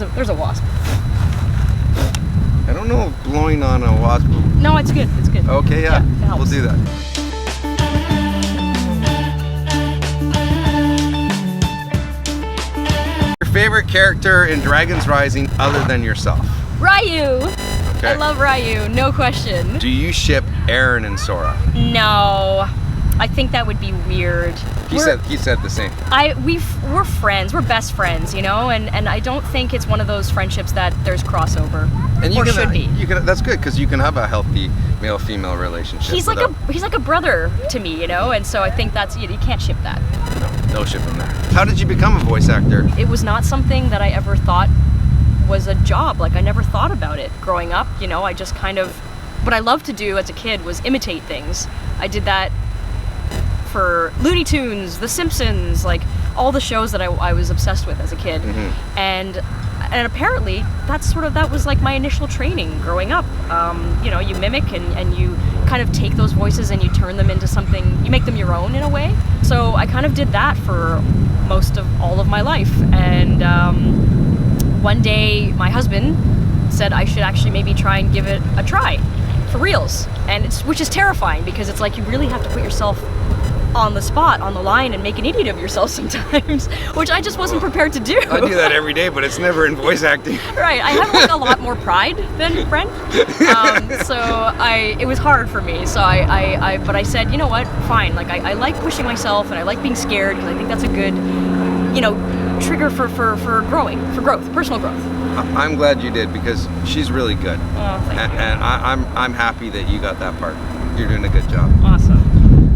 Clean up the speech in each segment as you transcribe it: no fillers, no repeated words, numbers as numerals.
there's a wasp. I don't know if blowing on a wasp. No, it's good. It's good. Okay, yeah, it helps. we'll do that. Your favorite character in Dragons Rising other than yourself? Ryu. Okay. I love Ryu, no question. Do you ship Aaron and Sora? No, I think that would be weird. He said the same. We're friends. We're best friends, you know, and I don't think it's one of those friendships that there's crossover. And you or can, should be. That's good because you can have a healthy male-female relationship. He's like a brother to me, you know, and so I think that's you can't ship that. No shipping that. How did you become a voice actor? It was not something that I ever thought was a job. Like I never thought about it growing up, you know. I just kind of what I loved to do as a kid was imitate things. I did that for Looney Tunes, The Simpsons, like all the shows that I was obsessed with as a kid. Mm-hmm. And apparently that was like my initial training growing up. You know, you mimic and you kind of take those voices and you turn them into something, you make them your own in a way. So I kind of did that for most of all of my life. And one day my husband said I should actually maybe try and give it a try for reals. And which is terrifying because it's like you really have to put yourself on the spot, on the line, and make an idiot of yourself sometimes, which I just wasn't prepared to do. I do that every day, but it's never in voice acting. Right, I have like a lot more pride than Brent, so it was hard for me. So but I said, you know what, fine. Like I like pushing myself, and I like being scared because I think that's a good, you know, trigger for growth, personal growth. I'm glad you did because she's really good. Oh, thank you. And I'm happy that you got that part. You're doing a good job. Awesome.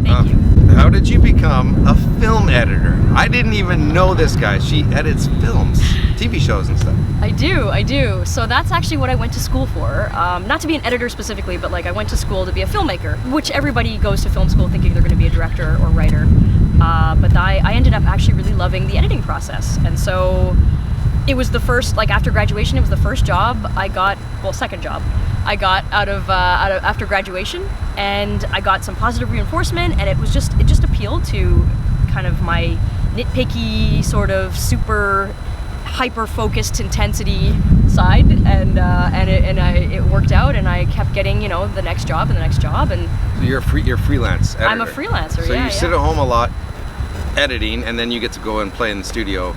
Thank you. How did you become a film editor? I didn't even know this guy. She edits films, TV shows and stuff. I do. So that's actually what I went to school for. Not to be an editor specifically, but like I went to school to be a filmmaker, which everybody goes to film school thinking they're going to be a director or writer. But I ended up actually really loving the editing process. And so it was the first, like after graduation, it was the first job I got, well, second job I got out of after graduation, and I got some positive reinforcement, and it just appealed to kind of my nitpicky sort of super hyper focused intensity side, and it worked out, and I kept getting, you know, the next job and the next job. And so you're freelance editor. I'm a freelancer. So yeah, you sit at home a lot editing, and then you get to go and play in the studio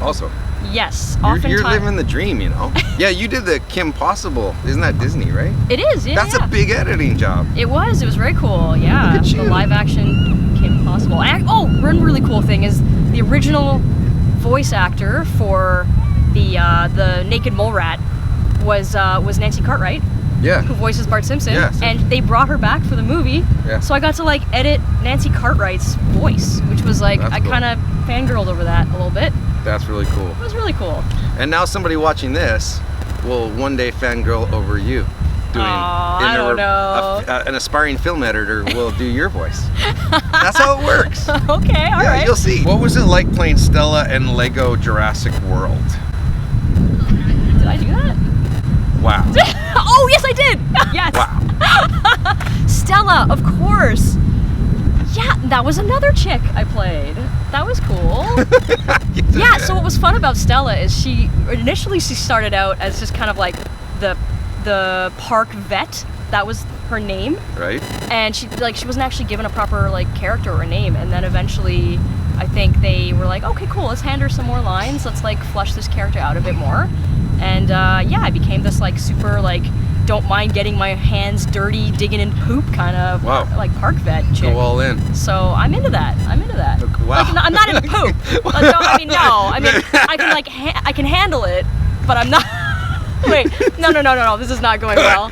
also. Yes, you're living the dream, you know. Yeah, you did the Kim Possible. Isn't that Disney, right? It is, yeah. That's a big editing job. It was very cool, yeah. Look at you. The live action Kim Possible. One really cool thing is the original voice actor for the Naked Mole Rat was Nancy Cartwright. Yeah. Who voices Bart Simpson. Yeah, and they brought her back for the movie. Yeah. So I got to like edit Nancy Cartwright's voice, which was like, That's I cool. kind of fangirled over that a little bit. That's really cool. It was really cool. And now somebody watching this will one day fangirl over you. I don't know. An aspiring film editor will do your voice. That's how it works. Okay, all right. Yeah, you'll see. What was it like playing Stella in Lego Jurassic World? Did I do that? Wow. Oh, yes, I did. Yes. Wow. Stella, of course. Yeah, that was another chick I played. That was cool. Yeah, so what was fun about Stella is she started out as just kind of like the park vet. That was her name. Right. And she wasn't actually given a proper like character or name, and then eventually I think they were like, okay, cool, let's hand her some more lines. Let's like flush this character out a bit more. And yeah, I became this like super like don't mind getting my hands dirty, digging in poop kind of like park vet chick. Go all in. So I'm into that. Wow. Like, I'm not into poop. I can handle it, but I'm not. Wait, no. This is not going well.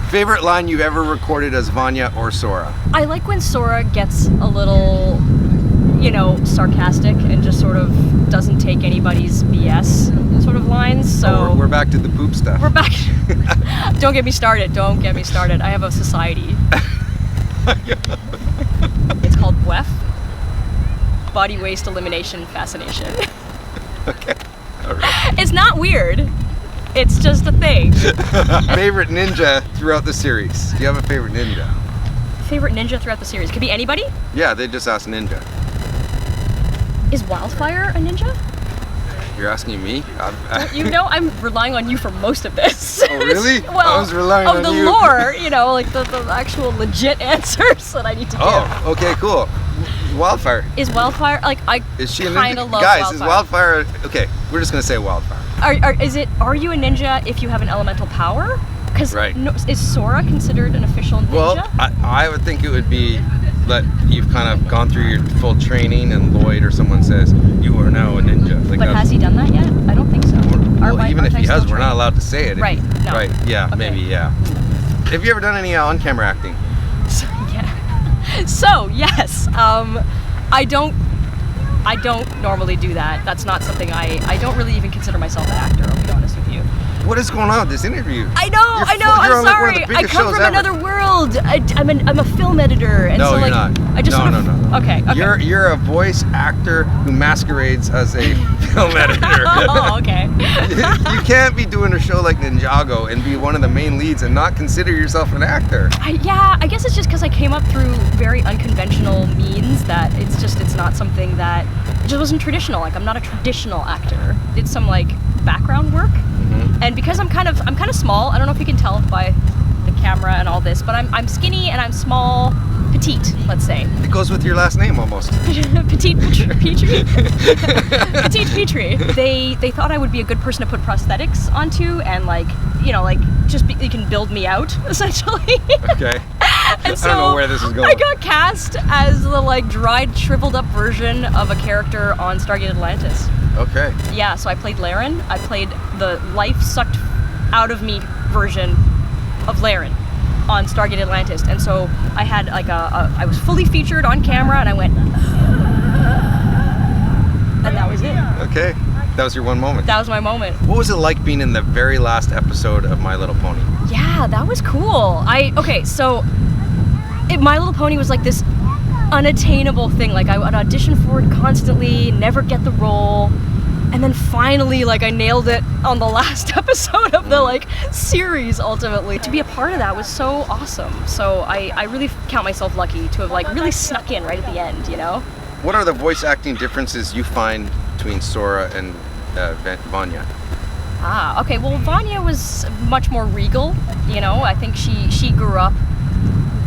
Favorite line you've ever recorded as Vanya or Sora? I like when Sora gets a little, you know, sarcastic and just sort of doesn't take anybody's BS sort of lines. So we're back to the poop stuff. We're back. Don't get me started. I have a society. It's called BWEF. Body Waste Elimination Fascination. Okay. All right. It's not weird. It's just a thing. Favorite ninja throughout the series? Do you have a favorite ninja? Favorite ninja throughout the series? Could be anybody? Yeah, they just asked ninja. Is Wildfire a ninja? You're asking me? You know, I'm relying on you for most of this. Oh, really? Well, I was relying on the you. lore, you know, like the actual legit answers that I need to give. Oh, okay, cool. Wildfire. Is Wildfire, like, I Is she a kind ninja? of love Guys, Wildfire. is Wildfire... Okay, we're just going to say Wildfire. Are you a ninja if you have an elemental power? Because Right. is Sora considered an official ninja? Well, I would think it would be that you've kind of gone through your full training and Lloyd or someone says, you are now a ninja. Like but that's- has he done that yet? I don't think so. Well, even if he has, we're not allowed to say it. Right, no. Right, yeah, Okay. maybe, yeah. Have you ever done any on-camera acting? So, yeah. So yes, I don't normally do that. That's not something I don't really even consider myself an actor. I'll be honest with you. What is going on with this interview? I know. You're I'm on, like, one of sorry. the I biggest come shows from ever. another world. I'm a film editor, and No, so you're like not. I just No, sort of, no. Okay. You're a voice actor who masquerades as a film editor. Oh, okay. You can't be doing a show like Ninjago and be one of the main leads and not consider yourself an actor. I guess it's just because I came up through very unconventional means that it's not something that it just wasn't traditional. Like I'm not a traditional actor. Did some like background work, and because I'm kind of small. I don't know if you can tell by the camera and all this, but I'm skinny and I'm small, petite. Let's say It goes with your last name almost. petite Petrie. Petite Petrie. They thought I would be a good person to put prosthetics onto and like you can build me out essentially. Okay. And so I don't know where this is going. I got cast as the like dried, shriveled up version of a character on Stargate Atlantis. Okay. Yeah, so I played Laren. I played the life sucked out of me version of Laren on Stargate Atlantis. And so I had like I was fully featured on camera and I went, and that was it. Okay. That was your one moment. That was my moment. What was it like being in the very last episode of My Little Pony? Yeah, that was cool. My Little Pony was like this unattainable thing. Like I would audition for it constantly, never get the role, and then finally, like I nailed it on the last episode of the like series. Ultimately, to be a part of that was so awesome. So I really count myself lucky to have like really snuck in right at the end. You know. What are the voice acting differences you find between Sora and Vanya? Ah, okay. Well, Vanya was much more regal. You know, I think she grew up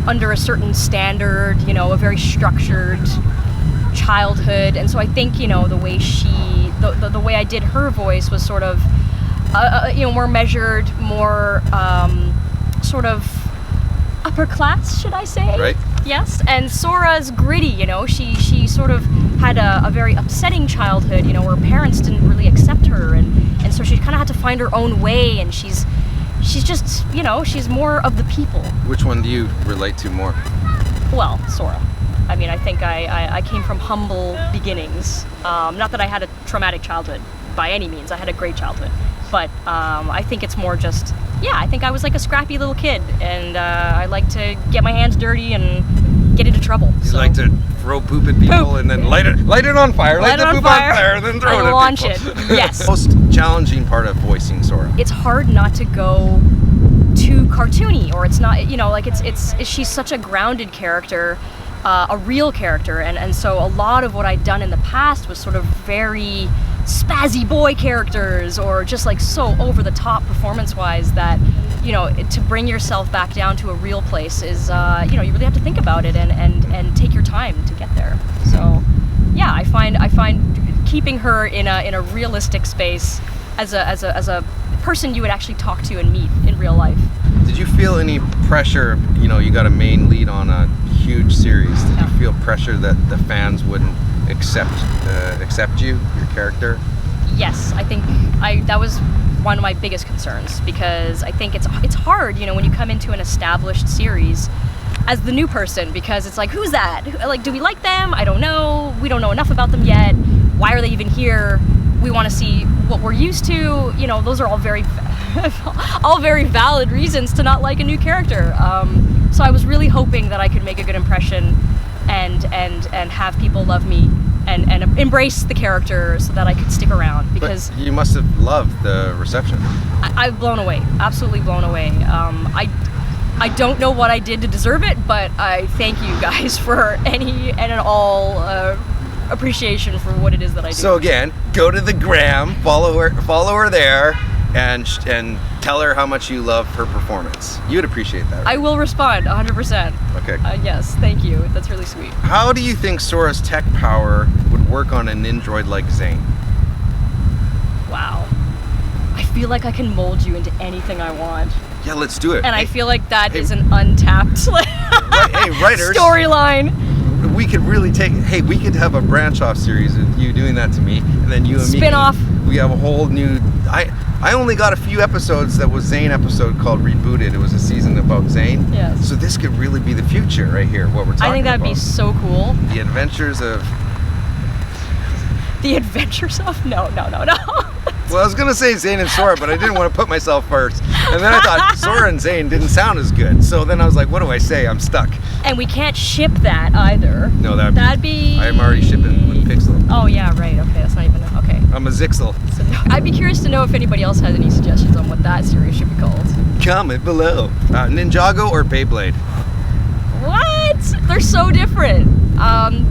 under a certain standard. You know, a very structured childhood, and so I think the way the way I did her voice was sort of more measured, more sort of upper class, should I say? Right. Yes, and Sora's gritty, she sort of had a very upsetting childhood, where her parents didn't really accept her, and so she kind of had to find her own way, and she's just, she's more of the people. Which one do you relate to more? Well, Sora. I mean, I think I came from humble beginnings. Not that I had a traumatic childhood by any means. I had a great childhood. But I think it's more just, I think I was like a scrappy little kid, and I like to get my hands dirty and get into trouble. You like to throw poop at people and then light it on fire, light the poop on fire, and then throw it at launch people. it. Yes. Most challenging part of voicing Sora. It's hard not to go too cartoony, or it's not, she's such a grounded character, a real character, and so a lot of what I'd done in the past was sort of very spazzy boy characters, or just like so over the top performance wise that to bring yourself back down to a real place is you really have to think about it and take your time to get there. So yeah, I find keeping her in a realistic space as a person you would actually talk to and meet in real life. Did you feel any pressure? You got a main lead on a huge series. Did you feel pressure that the fans wouldn't accept you, your character? Yes, I think that was one of my biggest concerns, because I think it's hard, when you come into an established series as the new person, because it's like, who's that? Like, do we like them? I don't know. We don't know enough about them yet. Why are they even here? We want to see what we're used to. Those are all very valid reasons to not like a new character. So I was really hoping that I could make a good impression and have people love me and embrace the character so that I could stick around, because But you must have loved the reception. I've blown away, absolutely blown away. I don't know what I did to deserve it, but I thank you guys for any and all appreciation for what it is that I do. So again, go to the gram, follow her there, and tell her how much you love her performance. You'd appreciate that. I will respond 100%. Okay. Yes, thank you. That's really sweet. How do you think Sora's tech power would work on a Nindroid like Zane? Wow. I feel like I can mold you into anything I want. Yeah, let's do it. And I Hey, feel like that hey. is an untapped hey, writers. storyline. We could really we could have a branch off series of you doing that to me, and then you and me. Spin-off. We have a whole new. I only got a few episodes that was Zane episode called Rebooted. It was a season about Zane. Yes. So this could really be the future right here. What we're talking about. I think that'd be so cool. The adventures of. The adventures of no. Well, I was gonna say Zane and Sora, but I didn't want to put myself first. And then I thought Sora and Zane didn't sound as good. So then I was like, what do I say? I'm stuck. And we can't ship that either. No, that'd be. I'm already shipping with Pixel. Oh yeah, right. Okay, that's not even okay. I'm a Zixel. So, I'd be curious to know if anybody else has any suggestions on what that series should be called. Comment below. Ninjago or Beyblade? What? They're so different.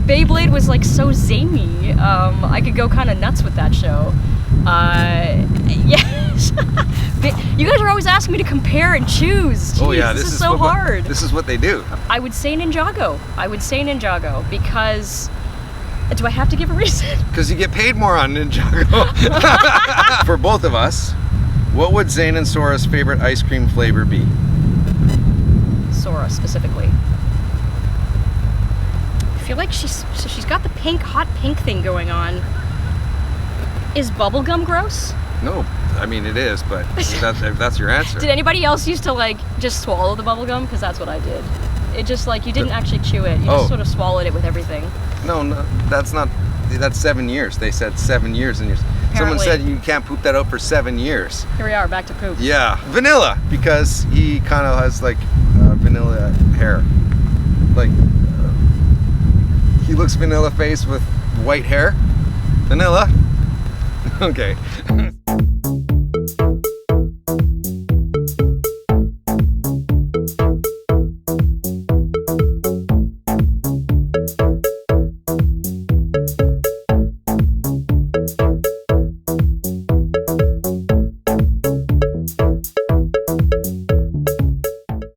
Beyblade was like so zany. I could go kind of nuts with that show. Yes. You guys are always asking me to compare and choose. Jeez, Oh yeah, this is so hard. This is what they do. I would say Ninjago. Because. Do I have to give a reason? Because you get paid more on Ninjago. For both of us, what would Zane and Sora's favorite ice cream flavor be? Sora specifically. I feel like she's got the hot pink thing going on. Is bubblegum gross? No, I mean it is, but if that's your answer. Did anybody else used to like just swallow the bubblegum? Because that's what I did. It just like you didn't actually chew it. You Oh. just sort of swallowed it with everything. No, that's not. That's 7 years. They said 7 years, and someone Apparently. said you can't poop that out for 7 years. Here we are, back to poop. Yeah, vanilla, because he kind of has like vanilla hair. Like he looks vanilla face with white hair. Vanilla. Okay.